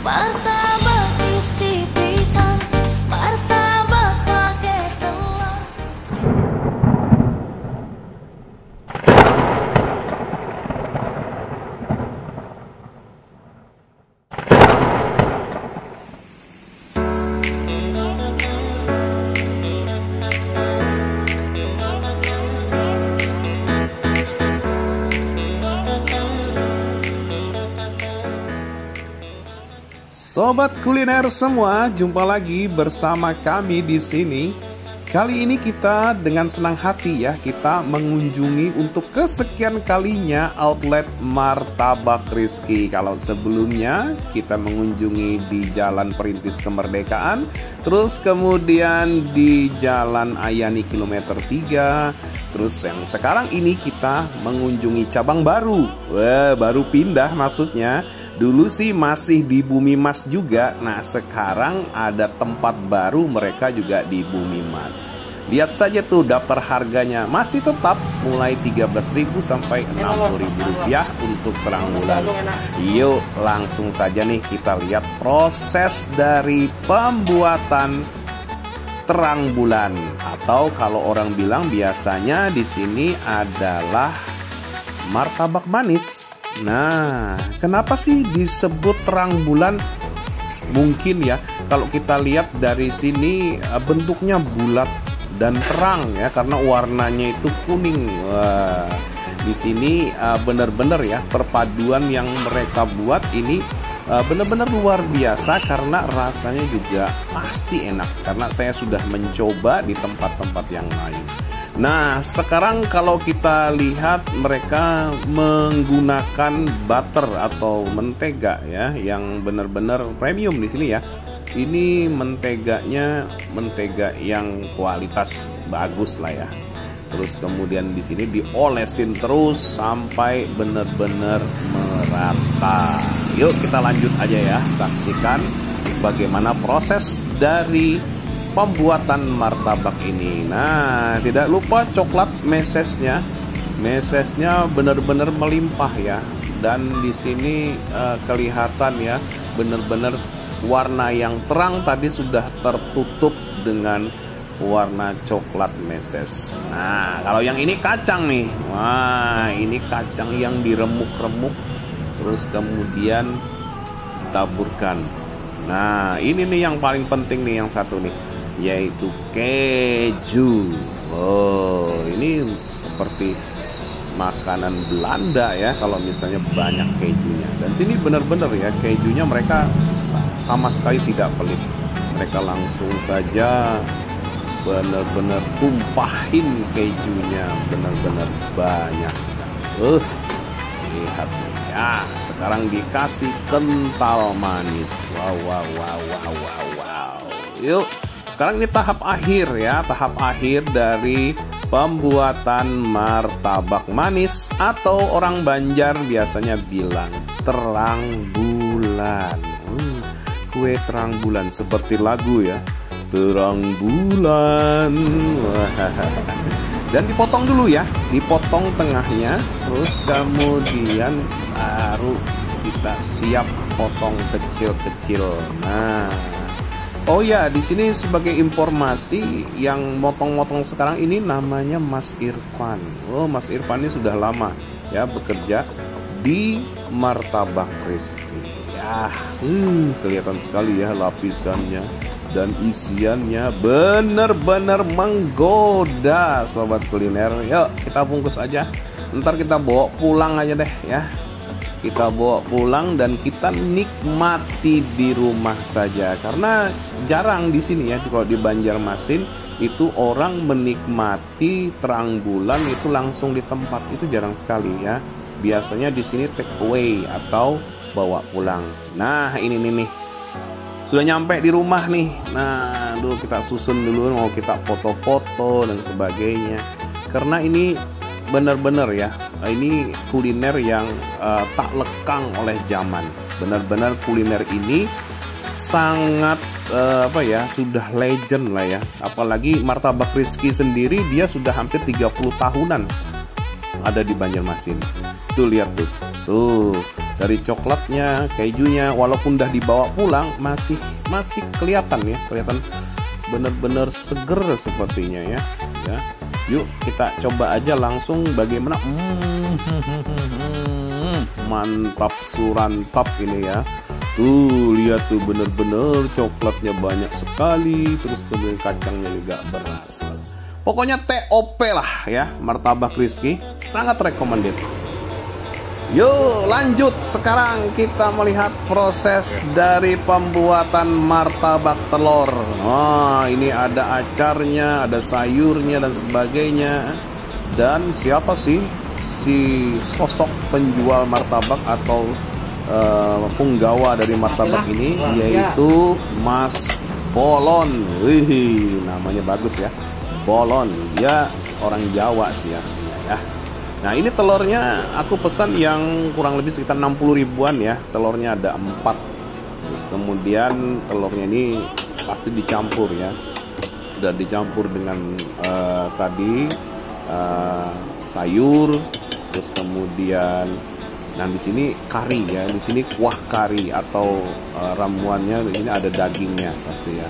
Martabak isi pisang, martabak pakai telur. Sobat kuliner semua, jumpa lagi bersama kami di sini. Kali ini kita dengan senang hati ya, kita mengunjungi untuk kesekian kalinya outlet Martabak Rizky. Kalau sebelumnya kita mengunjungi di Jalan Perintis Kemerdekaan, terus kemudian di Jalan Ayani kilometer 3, terus yang sekarang ini kita mengunjungi cabang baru. Wah, baru pindah maksudnya. Dulu sih masih di Bumi Mas juga. Nah sekarang ada tempat baru, mereka juga di Bumi Mas. Lihat saja tuh daftar harganya masih tetap mulai 13.000 sampai 60.000 rupiah untuk terang bulan. Yuk langsung saja nih kita lihat proses dari pembuatan terang bulan, atau kalau orang bilang biasanya di sini adalah martabak manis. Nah, kenapa sih disebut terang bulan? Mungkin ya, kalau kita lihat dari sini bentuknya bulat dan terang ya, karena warnanya itu kuning. Wah, di sini benar-benar ya perpaduan yang mereka buat ini benar-benar luar biasa, karena rasanya juga pasti enak karena saya sudah mencoba di tempat-tempat yang lain. Nah sekarang kalau kita lihat mereka menggunakan butter atau mentega ya, yang benar-benar premium di sini ya. Ini menteganya mentega yang kualitas bagus lah ya. Terus kemudian di sini diolesin terus sampai benar-benar merata. Yuk kita lanjut aja ya, saksikan bagaimana proses dari pembuatan martabak ini. Nah, tidak lupa coklat mesesnya. Mesesnya benar-benar melimpah ya. Dan di sini kelihatan ya, benar-benar warna yang terang tadi sudah tertutup dengan warna coklat meses. Nah, kalau yang ini kacang nih. Wah, ini kacang yang diremuk-remuk terus kemudian ditaburkan. Nah, ini nih yang paling penting nih, yang satu nih, yaitu keju. Oh, ini seperti makanan Belanda ya kalau misalnya banyak kejunya. Dan sini benar-benar ya, kejunya mereka sama sekali tidak pelit. Mereka langsung saja benar-benar tumpahin kejunya, benar-benar banyak sekali. Lihat nih ya, sekarang dikasih kental manis. Wow, wow, wow, wow, wow, wow. Yuk, sekarang ini tahap akhir ya, tahap akhir dari pembuatan martabak manis, atau orang Banjar biasanya bilang terang bulan. Kue terang bulan seperti lagu ya, terang bulan. Dan dipotong dulu ya, dipotong tengahnya, terus kemudian baru kita siap potong kecil-kecil. Nah, oh ya, di sini sebagai informasi, yang motong-motong sekarang ini namanya Mas Irfan. Oh, Mas Irfan ini sudah lama ya bekerja di Martabak Rizky. Ya, kelihatan sekali ya lapisannya dan isiannya benar-benar menggoda, sobat kuliner. Yuk kita bungkus aja, ntar kita bawa pulang aja deh ya. Kita bawa pulang dan kita nikmati di rumah saja, karena jarang di sini ya, kalau di Banjarmasin itu orang menikmati terang bulan itu langsung di tempat, itu jarang sekali ya. Biasanya di sini take away atau bawa pulang. Nah ini nih sudah nyampe di rumah nih. Nah, dulu kita susun dulu, mau kita foto-foto dan sebagainya. Karena ini benar-benar ya, ini kuliner yang tak lekang oleh zaman. Benar-benar kuliner ini sangat sudah legend lah ya. Apalagi Martabak Rizky sendiri dia sudah hampir 30 tahunan ada di Banjarmasin. Tuh lihat tuh. dari coklatnya, kejunya, walaupun udah dibawa pulang masih kelihatan ya, kelihatan bener-bener seger sepertinya ya. Yuk kita coba aja langsung bagaimana. Mantap surantap ini ya. Tuh lihat tuh, bener-bener coklatnya banyak sekali, terus kemudian kacangnya juga berasa. Pokoknya TOP lah ya, martabak Rizky, sangat recommended. Yuk lanjut, sekarang kita melihat proses dari pembuatan martabak telur. Wah, ini ada acarnya, ada sayurnya dan sebagainya. Dan siapa sih si sosok penjual martabak atau punggawa dari martabak ini, yaitu Mas Bolon. Wih, namanya bagus ya, Bolon. Dia orang Jawa sih aslinya ya. Nah ini telurnya aku pesan yang kurang lebih sekitar 60 ribuan ya. Telurnya ada 4. Terus kemudian telurnya ini pasti dicampur ya. Sudah dicampur dengan tadi sayur. Terus kemudian, nah di sini kari ya. Di sini kuah kari atau ramuannya. Ini ada dagingnya pasti ya.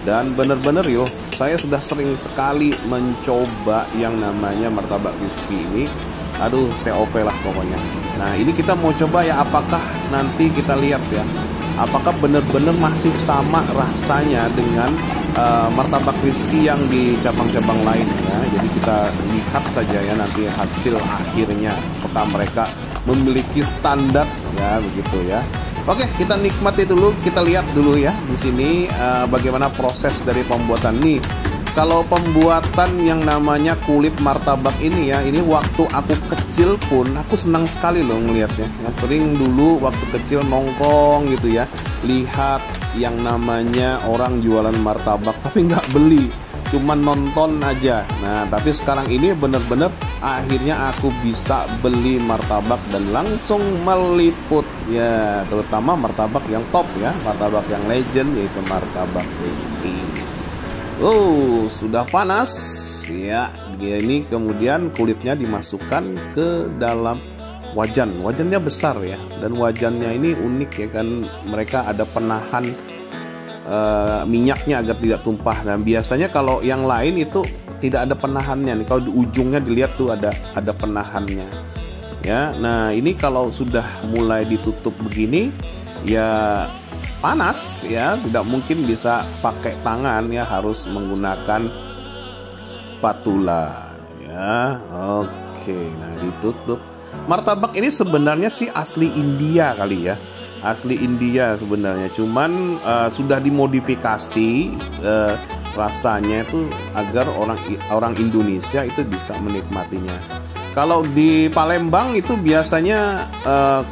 Dan bener-bener yo, saya sudah sering sekali mencoba yang namanya martabak Rizky ini. Aduh, TOP lah pokoknya. Nah ini kita mau coba ya, apakah nanti kita lihat ya, apakah bener-bener masih sama rasanya dengan martabak Rizky yang di cabang-cabang lain ya. Jadi kita lihat saja ya nanti hasil akhirnya, apakah mereka memiliki standar ya, begitu ya. Oke, kita nikmati dulu, kita lihat dulu ya di sini bagaimana proses dari pembuatan nih. Kalau pembuatan yang namanya kulit martabak ini ya, ini waktu aku kecil pun aku senang sekali loh ngelihatnya. Ya, sering dulu waktu kecil nongkrong gitu ya, lihat yang namanya orang jualan martabak tapi nggak beli, cuma nonton aja. Nah, tapi sekarang ini bener-bener akhirnya aku bisa beli martabak dan langsung meliput ya, terutama martabak yang top ya, martabak yang legend, yaitu martabak Rizky. Oh, sudah panas ya. Ini kemudian kulitnya dimasukkan ke dalam wajan. Wajannya besar ya, dan wajannya ini unik ya kan, mereka ada penahan minyaknya agar tidak tumpah. Dan biasanya kalau yang lain itu tidak ada penahannya nih. Kalau di ujungnya dilihat tuh ada penahannya ya. Nah ini kalau sudah mulai ditutup begini ya panas ya, tidak mungkin bisa pakai tangan ya, harus menggunakan spatula ya. Oke, nah ditutup. Martabak ini sebenarnya sih asli India kali ya, asli India sebenarnya, cuman sudah dimodifikasi rasanya itu agar orang Indonesia itu bisa menikmatinya. Kalau di Palembang itu biasanya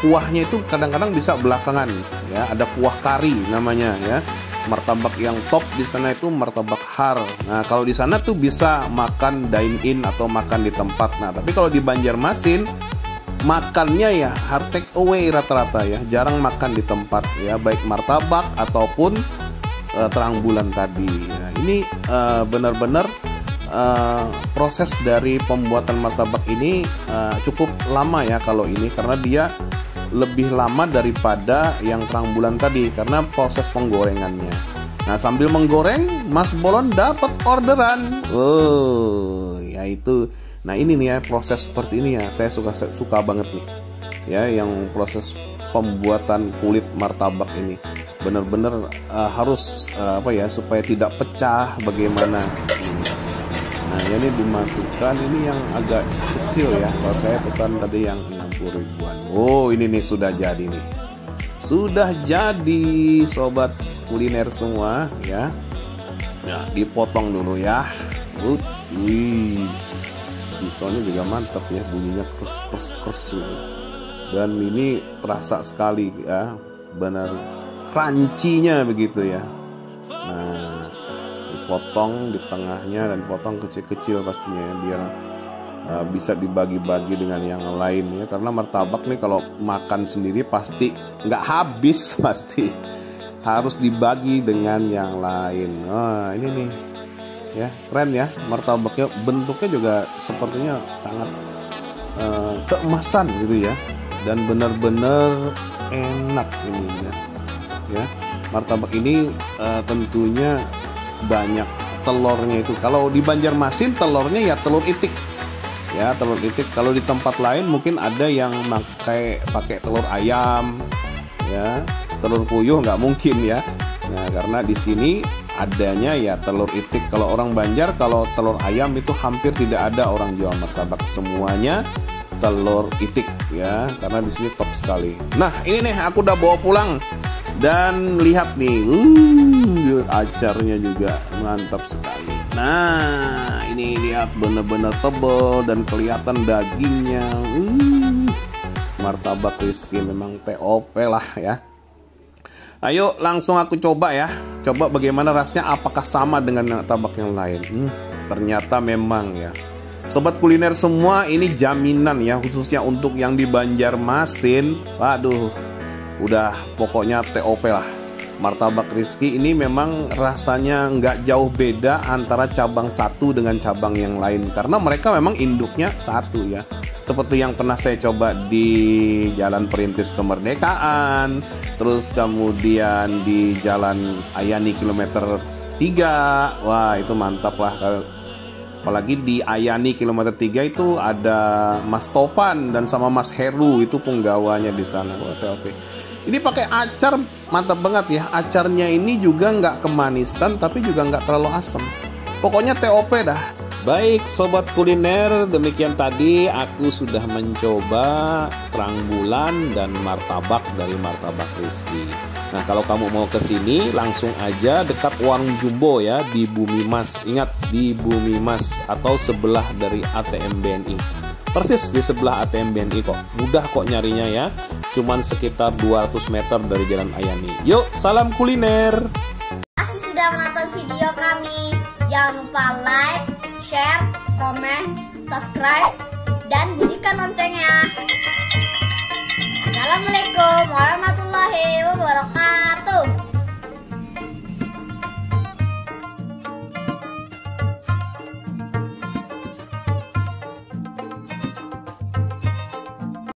kuahnya itu kadang-kadang bisa belakangan ya, ada kuah kari namanya ya. Martabak yang top di sana itu martabak har. Nah, kalau di sana tuh bisa makan dine in atau makan di tempat. Nah, tapi kalau di Banjarmasin makannya ya hard take away rata-rata ya, jarang makan di tempat ya, baik martabak ataupun terang bulan tadi. Nah, ini benar-benar proses dari pembuatan martabak ini cukup lama ya kalau ini, karena dia lebih lama daripada yang terang bulan tadi karena proses penggorengannya. Nah, sambil menggoreng Mas Bolon dapat orderan. Oh, ya itu. Nah, ini nih ya, proses seperti ini ya, saya suka banget nih. Ya, yang proses pembuatan kulit martabak ini benar-benar harus apa ya, supaya tidak pecah bagaimana. Nah, ini dimasukkan, ini yang agak kecil ya. Kalau saya pesan tadi yang 60 ribuan. Oh, ini nih sudah jadi nih. Sudah jadi sobat kuliner semua ya. Nah, dipotong dulu ya. Wih. Pisaunya juga mantap ya, bunyinya kers. Dan ini terasa sekali ya, benar crunchy-nya begitu ya. Nah, dipotong di tengahnya dan potong kecil-kecil pastinya ya, biar bisa dibagi-bagi dengan yang lain ya, karena martabak nih kalau makan sendiri pasti nggak habis, pasti harus dibagi dengan yang lain. Nah, ini nih ya, keren ya martabaknya, bentuknya juga sepertinya sangat keemasan gitu ya. dan benar-benar enak ini ya. Martabak ini tentunya banyak telurnya itu. Kalau di Banjarmasin telurnya ya telur itik. Ya, telur itik. Kalau di tempat lain mungkin ada yang pakai telur ayam. Ya, telur puyuh nggak mungkin ya. Nah, karena di sini adanya ya telur itik. Kalau orang Banjar, kalau telur ayam itu hampir tidak ada orang jual martabak. Semuanya telur itik ya, karena di sini top sekali. Nah, ini nih aku udah bawa pulang. Dan lihat nih, acarnya juga mantap sekali. Nah, ini lihat bener-bener tebal dan kelihatan dagingnya. Martabak Rizky memang TOP lah ya. Ayo langsung aku coba ya. Coba bagaimana rasanya, apakah sama dengan martabak yang lain. Ternyata memang ya. Sobat kuliner semua, ini jaminan ya, khususnya untuk yang di Banjarmasin. Waduh, udah pokoknya TOP lah. Martabak Rizky ini memang rasanya nggak jauh beda antara cabang satu dengan cabang yang lain, karena mereka memang induknya satu ya. Seperti yang pernah saya coba di Jalan Perintis Kemerdekaan, terus kemudian di Jalan Ayani kilometer 3. Wah, itu mantap lah. Apalagi di Ayani kilometer 3 itu ada Mas Topan dan sama Mas Heru, itu penggawanya di sana. Wah, TOP. Ini pakai acar, mantap banget ya. Acarnya ini juga nggak kemanisan, tapi juga nggak terlalu asam. Pokoknya TOP dah. Baik sobat kuliner, demikian tadi aku sudah mencoba terang bulan dan martabak dari Martabak Rizky. Nah, kalau kamu mau ke sini langsung aja dekat Warung Jumbo ya, di Bumi Mas. Ingat, di Bumi Mas atau sebelah dari ATM BNI. Persis di sebelah ATM BNI kok. Mudah kok nyarinya ya. Cuman sekitar 200 meter dari Jalan Ayani. Yuk, salam kuliner. Masih sudah menonton video kami. Jangan lupa like, share, komen, subscribe, dan bunyikan loncengnya. Assalamualaikum.